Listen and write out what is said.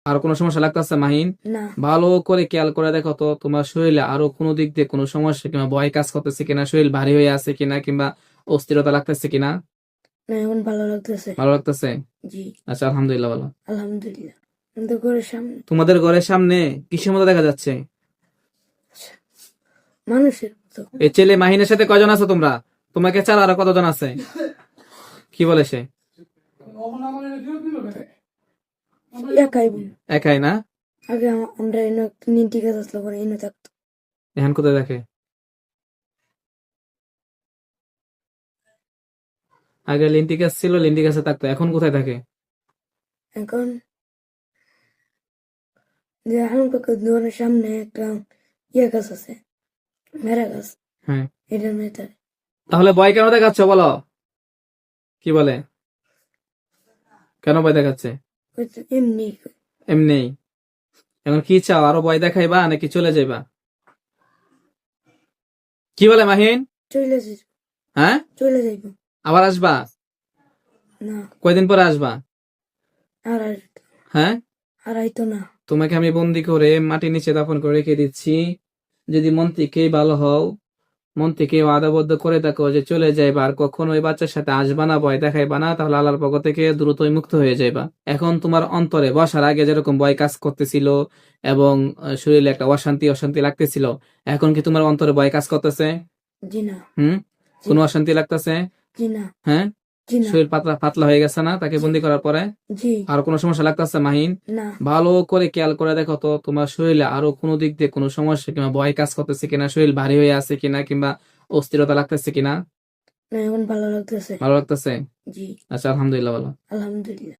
আর কোনো সমস্যা লাগতেছে মাহিন? না। ভালো করে খেয়াল করে দেখো তো তোমার শরীরে আরো কোনো দিক দিয়ে কোনো সমস্যা কিংবা ভয় কাজ করতেছে কিনা, শরীর ভারী হয়ে আছে কিনা, কিংবা অস্থিরতা লাগতেছে কিনা? না, এখন ভালো লাগতেছে। ভালো লাগতেছে? জি। আচ্ছা, আলহামদুলিল্লাহ। ভালো। আলহামদুলিল্লাহ। আমাদের ঘরের সামনে তোমাদের ঘরের সামনে কিসের মতো দেখা যাচ্ছে? মানুষের মতো। এই ছেলে মাহিনের সাথে কয়জন আছো তোমরা? তোমাকে ছাড়া আরো কতজন আছে? কি বলে সে? একাই বোন। একাই না? আগে আমরা এনে নিন্টি গাছ আসলো করে এনে থাকতো। এখন কোথায় দেখে? আগে লিন্টি গাছ ছিল, লিন্টি গাছে থাকতো, এখন কোথায় থাকে? এখন যে আমার ঘরের সামনে একটা গাছ আছে, মেরা গাছ, হ্যাঁ। এটার মেয়ে। তাহলে ভয় কেন দেখাচ্ছ বলো? কি বলে? কেন ভয় দেখাচ্ছে? এমনি এমনি? এখন কি চাও, আরো ভয় দেখাইবা নাকি চলে যাইবা? কি বলে মাহিন? চলে যাইব। হ্যাঁ, চলে যাইব। আবার আসবা? না, কয়দিন পরে আসবা? আর হ্যাঁ, আর আইতো না। তোমাকে আমি বন্দি করে মাটির নিচে দাফন করে রেখে দিচ্ছি। যদি মন থেকেই ভালো হও, মন থেকে ওয়াদাবদ্ধ করে থাকো যে চলে যাইবা, আর কখনো ওই বাচ্চার সাথে আসবা না, ভয় দেখাইবা না, তাহলে আল্লাহর পক্ষ থেকে দ্রুতই মুক্ত হয়ে যাইবা। এখন তোমার অন্তরে বসার আগে যেরকম ভয় কাজ করতেছিল এবং শরীরে একটা অশান্তি অশান্তি লাগতেছিল, এখন কি তোমার অন্তরে ভয় কাজ করতেছে? জি না। কোনো অশান্তি লাগতেছে? জি না। হ্যাঁ, জি না। শরীর পাতলা পাতলা হয়ে গেছে না তাকে বন্দি করার পরে? জি। আর কোনো সমস্যা লাগতেছে মাহিন? না। ভালো করে খেয়াল করে দেখো তো তোমার শরীরে আরো কোনো দিক দিয়ে কোনো সমস্যা কিংবা ভয় কাজ করতেছে কিনা, শরীর ভারী হয়ে আছে কিনা, কিংবা অস্থিরতা লাগতেছে কিনা? না, এখন ভালো লাগতেছে। ভালো লাগতেছে? জি। আচ্ছা, আলহামদুলিল্লাহ। ভালো। আলহামদুলিল্লাহ।